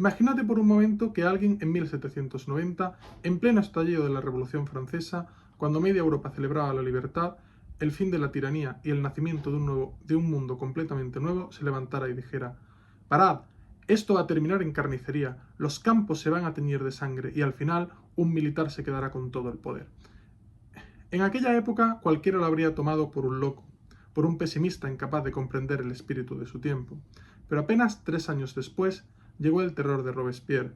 Imagínate por un momento que alguien en 1790, en pleno estallido de la Revolución Francesa, cuando media Europa celebraba la libertad, el fin de la tiranía y el nacimiento de un mundo completamente nuevo, se levantara y dijera: «Parad, esto va a terminar en carnicería, los campos se van a teñir de sangre y al final un militar se quedará con todo el poder». En aquella época cualquiera lo habría tomado por un loco, por un pesimista incapaz de comprender el espíritu de su tiempo. Pero apenas 3 años después llegó el terror de Robespierre.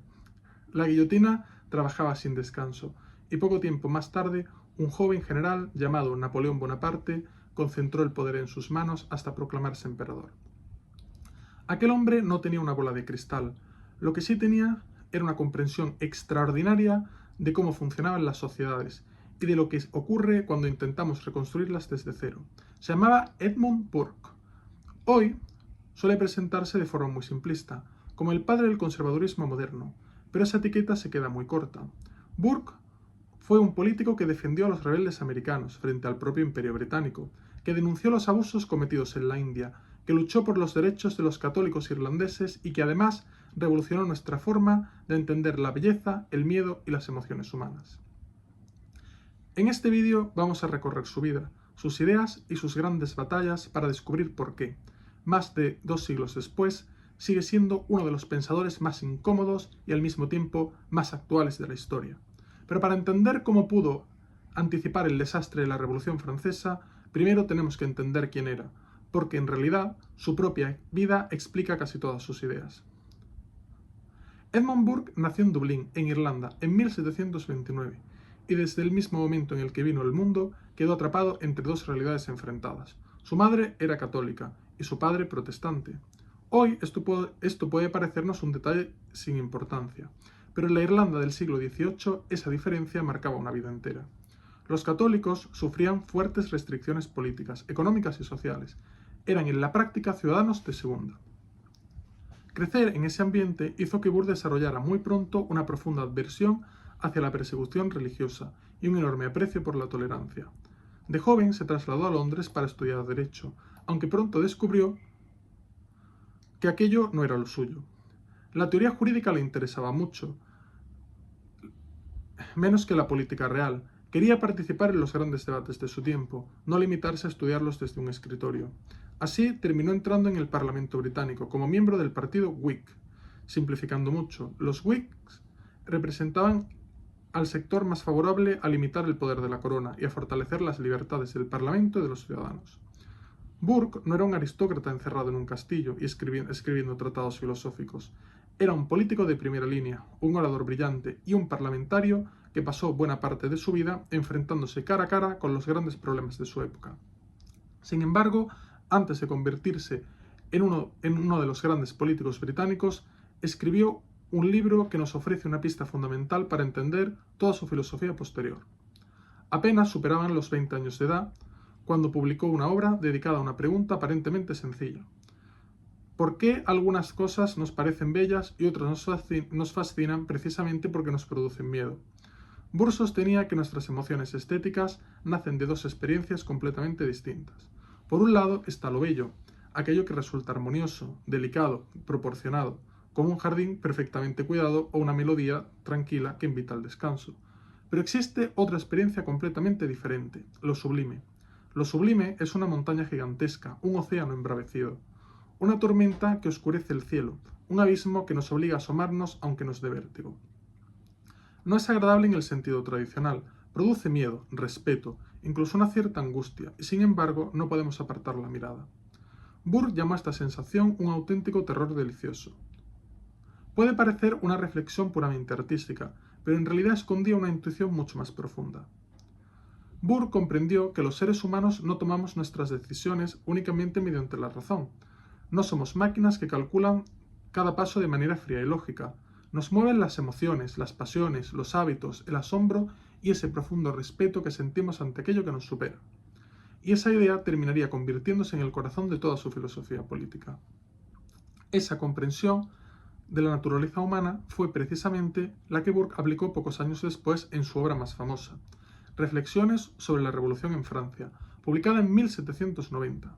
La guillotina trabajaba sin descanso, y poco tiempo más tarde un joven general llamado Napoleón Bonaparte concentró el poder en sus manos hasta proclamarse emperador. Aquel hombre no tenía una bola de cristal, lo que sí tenía era una comprensión extraordinaria de cómo funcionaban las sociedades y de lo que ocurre cuando intentamos reconstruirlas desde cero. Se llamaba Edmund Burke. Hoy suele presentarse de forma muy simplista, como el padre del conservadurismo moderno, pero esa etiqueta se queda muy corta. Burke fue un político que defendió a los rebeldes americanos frente al propio Imperio Británico, que denunció los abusos cometidos en la India, que luchó por los derechos de los católicos irlandeses y que además revolucionó nuestra forma de entender la belleza, el miedo y las emociones humanas. En este vídeo vamos a recorrer su vida, sus ideas y sus grandes batallas para descubrir por qué, más de 2 siglos después, sigue siendo uno de los pensadores más incómodos y al mismo tiempo más actuales de la historia. Pero para entender cómo pudo anticipar el desastre de la Revolución Francesa, primero tenemos que entender quién era, porque en realidad su propia vida explica casi todas sus ideas. Edmund Burke nació en Dublín, en Irlanda, en 1729, y desde el mismo momento en el que vino al mundo, quedó atrapado entre dos realidades enfrentadas. Su madre era católica y su padre protestante. Hoy esto puede parecernos un detalle sin importancia, pero en la Irlanda del siglo XVIII esa diferencia marcaba una vida entera. Los católicos sufrían fuertes restricciones políticas, económicas y sociales. Eran en la práctica ciudadanos de segunda. Crecer en ese ambiente hizo que Burke desarrollara muy pronto una profunda aversión hacia la persecución religiosa y un enorme aprecio por la tolerancia. De joven se trasladó a Londres para estudiar Derecho, aunque pronto descubrió que aquello no era lo suyo. La teoría jurídica le interesaba mucho, menos que la política real. Quería participar en los grandes debates de su tiempo, no limitarse a estudiarlos desde un escritorio. Así terminó entrando en el Parlamento británico como miembro del partido Whig. Simplificando mucho, los Whigs representaban al sector más favorable a limitar el poder de la corona y a fortalecer las libertades del Parlamento y de los ciudadanos. Burke no era un aristócrata encerrado en un castillo y escribiendo tratados filosóficos. Era un político de primera línea, un orador brillante y un parlamentario que pasó buena parte de su vida enfrentándose cara a cara con los grandes problemas de su época. Sin embargo, antes de convertirse en uno de los grandes políticos británicos, escribió un libro que nos ofrece una pista fundamental para entender toda su filosofía posterior. Apenas superaban los 20 años de edad cuando publicó una obra dedicada a una pregunta aparentemente sencilla. ¿Por qué algunas cosas nos parecen bellas y otras nos fascinan precisamente porque nos producen miedo? Burke sostenía que nuestras emociones estéticas nacen de dos experiencias completamente distintas. Por un lado está lo bello, aquello que resulta armonioso, delicado, proporcionado, como un jardín perfectamente cuidado o una melodía tranquila que invita al descanso. Pero existe otra experiencia completamente diferente, lo sublime. Lo sublime es una montaña gigantesca, un océano embravecido, una tormenta que oscurece el cielo, un abismo que nos obliga a asomarnos aunque nos dé vértigo. No es agradable en el sentido tradicional, produce miedo, respeto, incluso una cierta angustia, y sin embargo no podemos apartar la mirada. Burke llamó a esta sensación un auténtico terror delicioso. Puede parecer una reflexión puramente artística, pero en realidad escondía una intuición mucho más profunda. Burke comprendió que los seres humanos no tomamos nuestras decisiones únicamente mediante la razón. No somos máquinas que calculan cada paso de manera fría y lógica. Nos mueven las emociones, las pasiones, los hábitos, el asombro y ese profundo respeto que sentimos ante aquello que nos supera. Y esa idea terminaría convirtiéndose en el corazón de toda su filosofía política. Esa comprensión de la naturaleza humana fue precisamente la que Burke aplicó pocos años después en su obra más famosa, Reflexiones sobre la Revolución en Francia, publicada en 1790.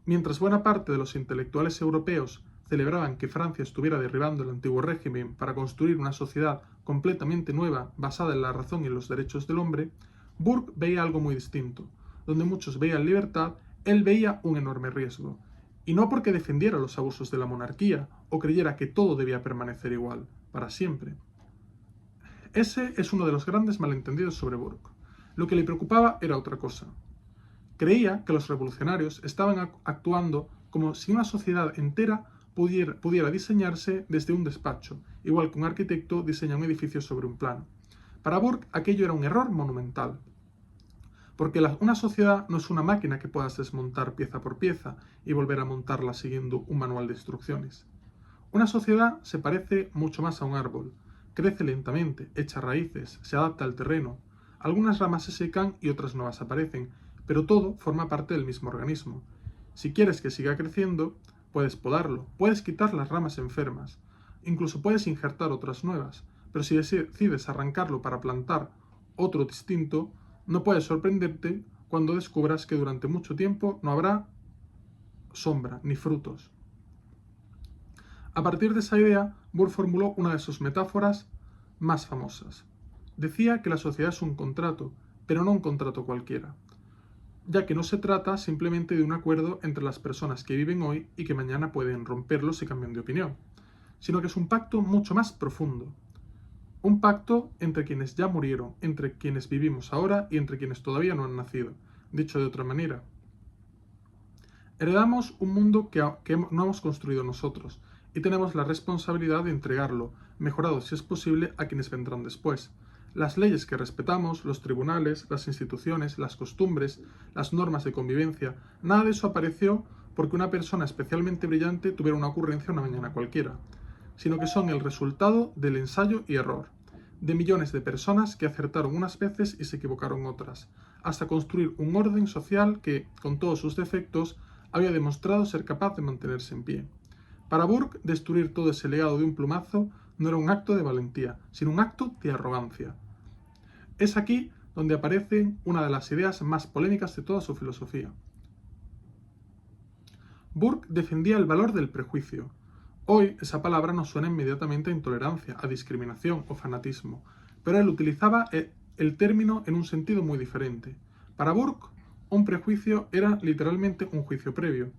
Mientras buena parte de los intelectuales europeos celebraban que Francia estuviera derribando el antiguo régimen para construir una sociedad completamente nueva basada en la razón y en los derechos del hombre, Burke veía algo muy distinto. Donde muchos veían libertad, él veía un enorme riesgo. Y no porque defendiera los abusos de la monarquía o creyera que todo debía permanecer igual, para siempre. Ese es uno de los grandes malentendidos sobre Burke. Lo que le preocupaba era otra cosa. Creía que los revolucionarios estaban actuando como si una sociedad entera pudiera diseñarse desde un despacho, igual que un arquitecto diseña un edificio sobre un plano. Para Burke aquello era un error monumental, porque una sociedad no es una máquina que puedas desmontar pieza por pieza y volver a montarla siguiendo un manual de instrucciones. Una sociedad se parece mucho más a un árbol. Crece lentamente, echa raíces, se adapta al terreno. Algunas ramas se secan y otras nuevas aparecen, pero todo forma parte del mismo organismo. Si quieres que siga creciendo, puedes podarlo, puedes quitar las ramas enfermas, incluso puedes injertar otras nuevas, pero si decides arrancarlo para plantar otro distinto, no puedes sorprenderte cuando descubras que durante mucho tiempo no habrá sombra ni frutos. A partir de esa idea, Burke formuló una de sus metáforas más famosas. Decía que la sociedad es un contrato, pero no un contrato cualquiera, ya que no se trata simplemente de un acuerdo entre las personas que viven hoy y que mañana pueden romperlo si cambian de opinión, sino que es un pacto mucho más profundo. Un pacto entre quienes ya murieron, entre quienes vivimos ahora y entre quienes todavía no han nacido. Dicho de otra manera, heredamos un mundo que no hemos construido nosotros y tenemos la responsabilidad de entregarlo, mejorado si es posible, a quienes vendrán después. Las leyes que respetamos, los tribunales, las instituciones, las costumbres, las normas de convivencia, nada de eso apareció porque una persona especialmente brillante tuviera una ocurrencia una mañana cualquiera, sino que son el resultado del ensayo y error, de millones de personas que acertaron unas veces y se equivocaron otras, hasta construir un orden social que, con todos sus defectos, había demostrado ser capaz de mantenerse en pie. Para Burke, destruir todo ese legado de un plumazo no era un acto de valentía, sino un acto de arrogancia. Es aquí donde aparece una de las ideas más polémicas de toda su filosofía. Burke defendía el valor del prejuicio. Hoy esa palabra nos suena inmediatamente a intolerancia, a discriminación o fanatismo, pero él utilizaba el término en un sentido muy diferente. Para Burke, un prejuicio era literalmente un juicio previo,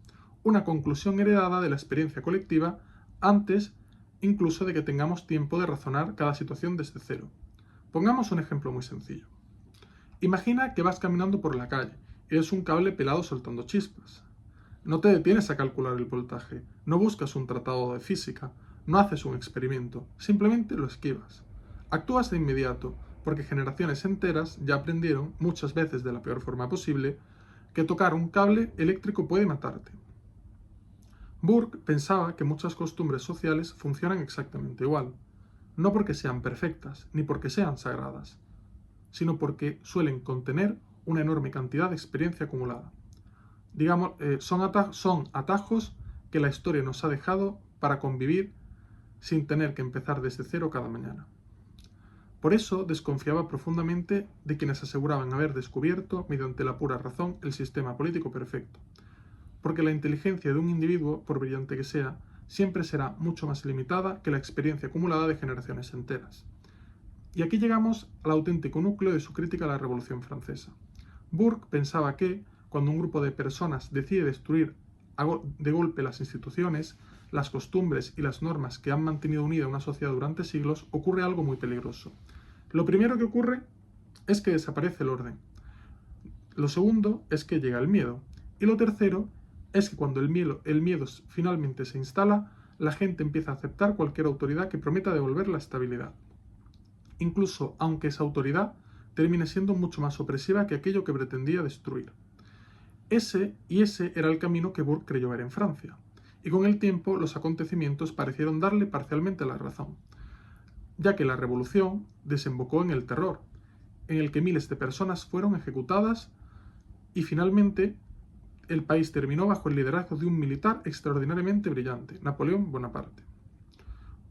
una conclusión heredada de la experiencia colectiva antes incluso de que tengamos tiempo de razonar cada situación desde cero. Pongamos un ejemplo muy sencillo. Imagina que vas caminando por la calle y ves un cable pelado soltando chispas. No te detienes a calcular el voltaje, no buscas un tratado de física, no haces un experimento, simplemente lo esquivas. Actúas de inmediato, porque generaciones enteras ya aprendieron, muchas veces de la peor forma posible, que tocar un cable eléctrico puede matarte. Burke pensaba que muchas costumbres sociales funcionan exactamente igual, no porque sean perfectas, ni porque sean sagradas, sino porque suelen contener una enorme cantidad de experiencia acumulada. Digamos, son atajos que la historia nos ha dejado para convivir sin tener que empezar desde cero cada mañana. Por eso desconfiaba profundamente de quienes aseguraban haber descubierto, mediante la pura razón, el sistema político perfecto. Porque la inteligencia de un individuo, por brillante que sea, siempre será mucho más limitada que la experiencia acumulada de generaciones enteras. Y aquí llegamos al auténtico núcleo de su crítica a la Revolución Francesa. Burke pensaba que, cuando un grupo de personas decide destruir de golpe las instituciones, las costumbres y las normas que han mantenido unida una sociedad durante siglos, ocurre algo muy peligroso. Lo primero que ocurre es que desaparece el orden. Lo segundo es que llega el miedo. Y lo tercero es que cuando el miedo finalmente se instala, la gente empieza a aceptar cualquier autoridad que prometa devolver la estabilidad. Incluso aunque esa autoridad termine siendo mucho más opresiva que aquello que pretendía destruir. Ese era el camino que Burke creyó ver en Francia, y con el tiempo los acontecimientos parecieron darle parcialmente la razón, ya que la revolución desembocó en el terror, en el que miles de personas fueron ejecutadas y finalmente el país terminó bajo el liderazgo de un militar extraordinariamente brillante, Napoleón Bonaparte.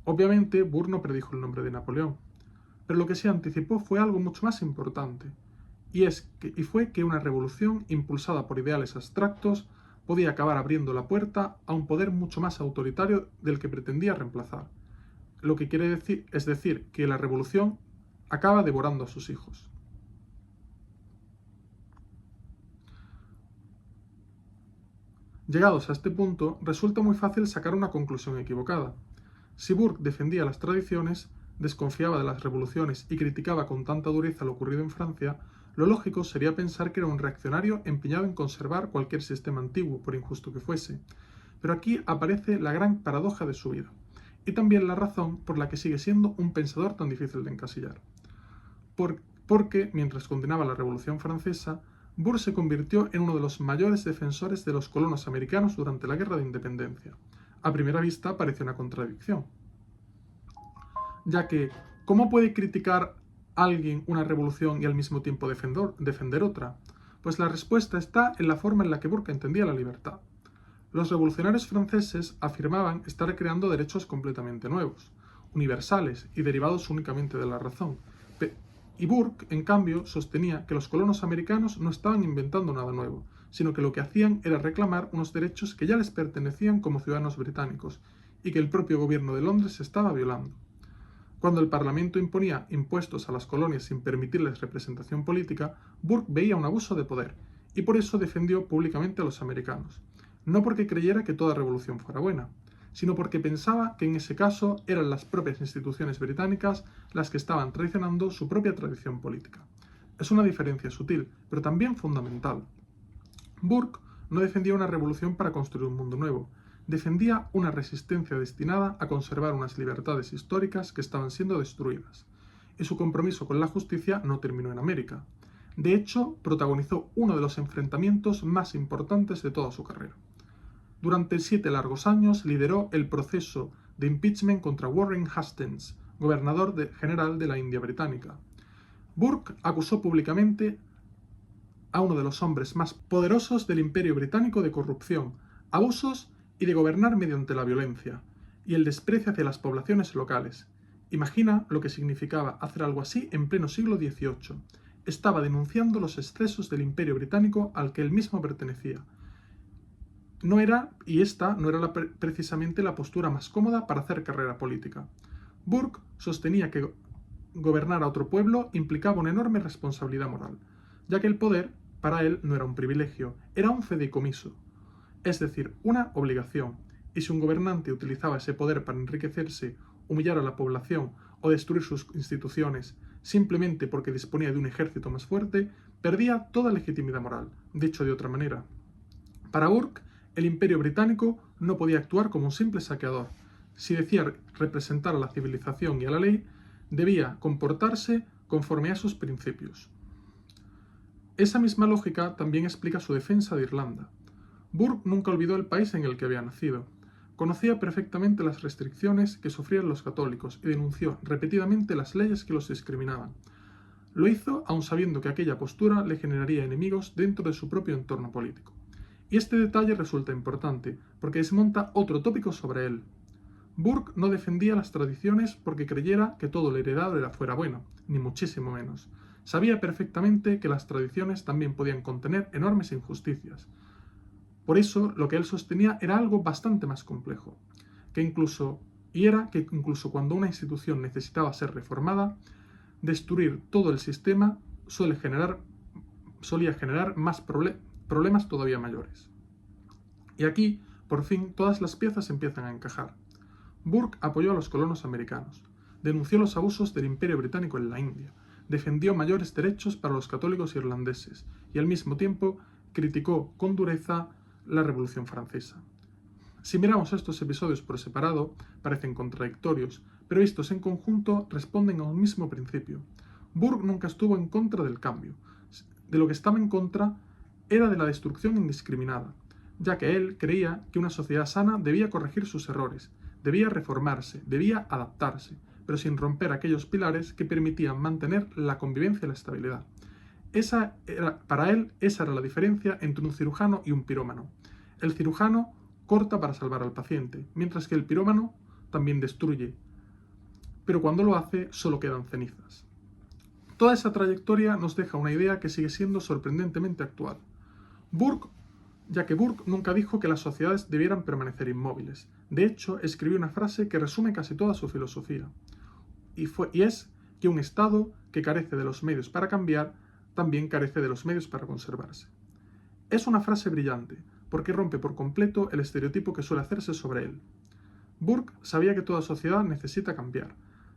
Obviamente, Burke no predijo el nombre de Napoleón, pero lo que se anticipó fue algo mucho más importante, y fue que una revolución impulsada por ideales abstractos podía acabar abriendo la puerta a un poder mucho más autoritario del que pretendía reemplazar. Lo que quiere decir es decir que la revolución acaba devorando a sus hijos. Llegados a este punto, resulta muy fácil sacar una conclusión equivocada. Si Burke defendía las tradiciones, desconfiaba de las revoluciones y criticaba con tanta dureza lo ocurrido en Francia, lo lógico sería pensar que era un reaccionario empeñado en conservar cualquier sistema antiguo, por injusto que fuese. Pero aquí aparece la gran paradoja de su vida, y también la razón por la que sigue siendo un pensador tan difícil de encasillar. Porque, mientras condenaba la Revolución Francesa, Burke se convirtió en uno de los mayores defensores de los colonos americanos durante la Guerra de Independencia. A primera vista parece una contradicción, ya que ¿cómo puede criticar alguien una revolución y al mismo tiempo defender otra? Pues la respuesta está en la forma en la que Burke entendía la libertad. Los revolucionarios franceses afirmaban estar creando derechos completamente nuevos, universales y derivados únicamente de la razón. Y Burke, en cambio, sostenía que los colonos americanos no estaban inventando nada nuevo, sino que lo que hacían era reclamar unos derechos que ya les pertenecían como ciudadanos británicos y que el propio gobierno de Londres estaba violando. Cuando el Parlamento imponía impuestos a las colonias sin permitirles representación política, Burke veía un abuso de poder y por eso defendió públicamente a los americanos. No porque creyera que toda revolución fuera buena, sino porque pensaba que en ese caso eran las propias instituciones británicas las que estaban traicionando su propia tradición política. Es una diferencia sutil, pero también fundamental. Burke no defendía una revolución para construir un mundo nuevo, defendía una resistencia destinada a conservar unas libertades históricas que estaban siendo destruidas, y su compromiso con la justicia no terminó en América. De hecho, protagonizó uno de los enfrentamientos más importantes de toda su carrera. Durante 7 largos años lideró el proceso de impeachment contra Warren Hastings, gobernador general de la India británica. Burke acusó públicamente a uno de los hombres más poderosos del Imperio británico de corrupción, abusos y de gobernar mediante la violencia, y el desprecio hacia las poblaciones locales. Imagina lo que significaba hacer algo así en pleno siglo XVIII. Estaba denunciando los excesos del Imperio británico al que él mismo pertenecía. Esta no era precisamente la postura más cómoda para hacer carrera política. Burke sostenía que gobernar a otro pueblo implicaba una enorme responsabilidad moral, ya que el poder, para él, no era un privilegio, era un fideicomiso, es decir, una obligación, y si un gobernante utilizaba ese poder para enriquecerse, humillar a la población o destruir sus instituciones simplemente porque disponía de un ejército más fuerte, perdía toda legitimidad moral. Dicho de otra manera, para Burke, el Imperio británico no podía actuar como un simple saqueador. Si decía representar a la civilización y a la ley, debía comportarse conforme a sus principios. Esa misma lógica también explica su defensa de Irlanda. Burke nunca olvidó el país en el que había nacido. Conocía perfectamente las restricciones que sufrían los católicos y denunció repetidamente las leyes que los discriminaban. Lo hizo aun sabiendo que aquella postura le generaría enemigos dentro de su propio entorno político. Y este detalle resulta importante, porque desmonta otro tópico sobre él. Burke no defendía las tradiciones porque creyera que todo lo heredado fuera bueno, ni muchísimo menos. Sabía perfectamente que las tradiciones también podían contener enormes injusticias. Por eso, lo que él sostenía era algo bastante más complejo, que incluso cuando una institución necesitaba ser reformada, destruir todo el sistema solía generar más problemas todavía mayores. Y aquí, por fin, todas las piezas empiezan a encajar. Burke apoyó a los colonos americanos, denunció los abusos del Imperio británico en la India, defendió mayores derechos para los católicos irlandeses y al mismo tiempo criticó con dureza la Revolución Francesa. Si miramos estos episodios por separado, parecen contradictorios, pero vistos en conjunto responden a un mismo principio. Burke nunca estuvo en contra del cambio. De lo que estaba en contra era de la destrucción indiscriminada, ya que él creía que una sociedad sana debía corregir sus errores, debía reformarse, debía adaptarse, pero sin romper aquellos pilares que permitían mantener la convivencia y la estabilidad. Para él, esa era la diferencia entre un cirujano y un pirómano. El cirujano corta para salvar al paciente, mientras que el pirómano también destruye, pero cuando lo hace solo quedan cenizas. Toda esa trayectoria nos deja una idea que sigue siendo sorprendentemente actual. Burke ya que Burke nunca dijo que las sociedades debieran permanecer inmóviles. De hecho, escribió una frase que resume casi toda su filosofía, y es que un Estado que carece de los medios para cambiar, también carece de los medios para conservarse. Es una frase brillante, porque rompe por completo el estereotipo que suele hacerse sobre él. Burke sabía que toda sociedad necesita cambiar,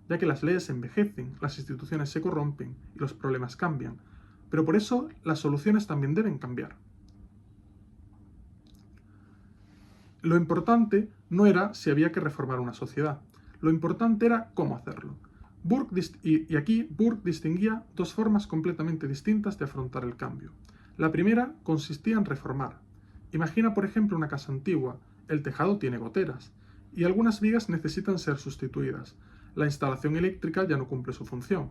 ya que las leyes envejecen, las instituciones se corrompen y los problemas cambian, pero por eso las soluciones también deben cambiar. Lo importante no era si había que reformar una sociedad, lo importante era cómo hacerlo. Aquí Burke distinguía dos formas completamente distintas de afrontar el cambio. La primera consistía en reformar. Imagina, por ejemplo, una casa antigua. El tejado tiene goteras y algunas vigas necesitan ser sustituidas. La instalación eléctrica ya no cumple su función.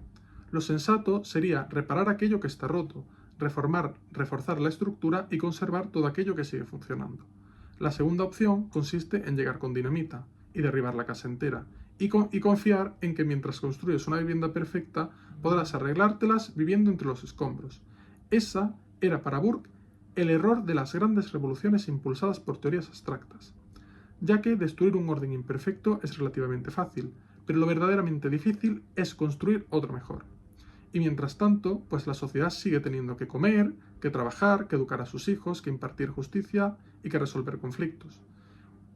Lo sensato sería reparar aquello que está roto, reforzar la estructura y conservar todo aquello que sigue funcionando. La segunda opción consiste en llegar con dinamita y derribar la casa entera, y confiar en que mientras construyes una vivienda perfecta podrás arreglártelas viviendo entre los escombros. Esa era para Burke el error de las grandes revoluciones impulsadas por teorías abstractas, ya que destruir un orden imperfecto es relativamente fácil, pero lo verdaderamente difícil es construir otro mejor. Y mientras tanto, pues la sociedad sigue teniendo que comer, que trabajar, que educar a sus hijos, que impartir justicia y que resolver conflictos.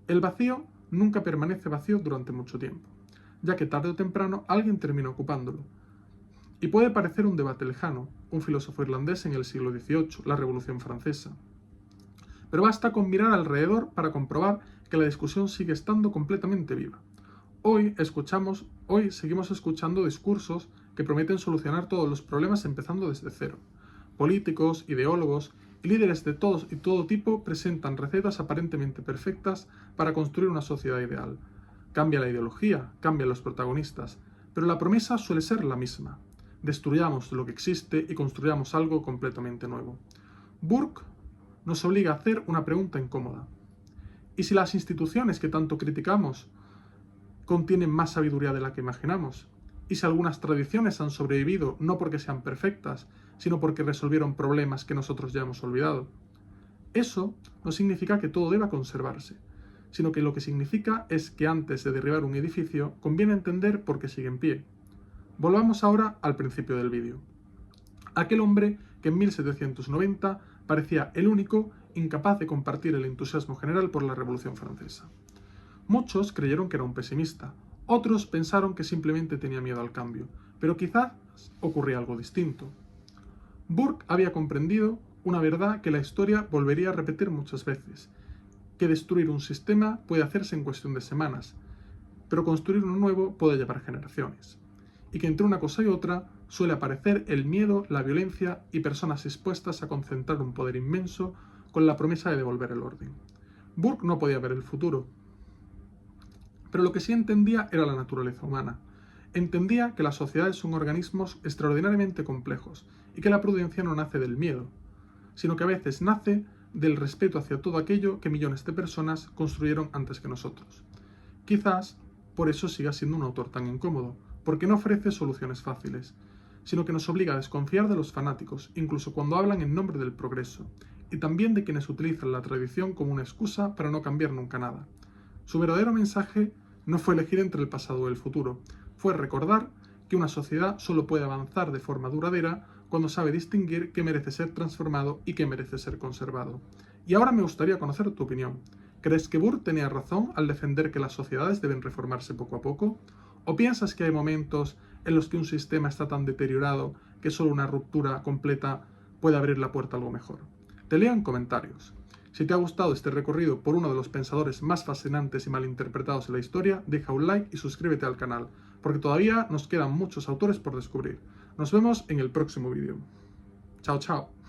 El vacío nunca permanece vacío durante mucho tiempo, ya que tarde o temprano alguien termina ocupándolo. Y puede parecer un debate lejano, un filósofo irlandés en el siglo XVIII, la Revolución Francesa. Pero basta con mirar alrededor para comprobar que la discusión sigue estando completamente viva. Hoy seguimos escuchando discursos que prometen solucionar todos los problemas empezando desde cero. Políticos, ideólogos y líderes de todos y todo tipo presentan recetas aparentemente perfectas para construir una sociedad ideal. Cambia la ideología, cambian los protagonistas, pero la promesa suele ser la misma. Destruyamos lo que existe y construyamos algo completamente nuevo. Burke nos obliga a hacer una pregunta incómoda. ¿Y si las instituciones que tanto criticamos contienen más sabiduría de la que imaginamos? ¿Y si algunas tradiciones han sobrevivido no porque sean perfectas, sino porque resolvieron problemas que nosotros ya hemos olvidado? Eso no significa que todo deba conservarse, sino que lo que significa es que antes de derribar un edificio conviene entender por qué sigue en pie. Volvamos ahora al principio del vídeo. Aquel hombre que en 1790 parecía el único incapaz de compartir el entusiasmo general por la Revolución Francesa. Muchos creyeron que era un pesimista, otros pensaron que simplemente tenía miedo al cambio, pero quizás ocurría algo distinto. Burke había comprendido una verdad que la historia volvería a repetir muchas veces, que destruir un sistema puede hacerse en cuestión de semanas, pero construir uno nuevo puede llevar generaciones, y que entre una cosa y otra suele aparecer el miedo, la violencia y personas dispuestas a concentrar un poder inmenso con la promesa de devolver el orden. Burke no podía ver el futuro, pero lo que sí entendía era la naturaleza humana. Entendía que las sociedades son organismos extraordinariamente complejos y que la prudencia no nace del miedo, sino que a veces nace del respeto hacia todo aquello que millones de personas construyeron antes que nosotros. Quizás por eso siga siendo un autor tan incómodo, porque no ofrece soluciones fáciles, sino que nos obliga a desconfiar de los fanáticos, incluso cuando hablan en nombre del progreso, y también de quienes utilizan la tradición como una excusa para no cambiar nunca nada. Su verdadero mensaje no fue elegir entre el pasado o el futuro, fue recordar que una sociedad solo puede avanzar de forma duradera cuando sabe distinguir qué merece ser transformado y qué merece ser conservado. Y ahora me gustaría conocer tu opinión. ¿Crees que Burke tenía razón al defender que las sociedades deben reformarse poco a poco? ¿O piensas que hay momentos en los que un sistema está tan deteriorado que solo una ruptura completa puede abrir la puerta a algo mejor? Te leo en comentarios. Si te ha gustado este recorrido por uno de los pensadores más fascinantes y malinterpretados de la historia, deja un like y suscríbete al canal, porque todavía nos quedan muchos autores por descubrir. Nos vemos en el próximo vídeo. Chao, chao.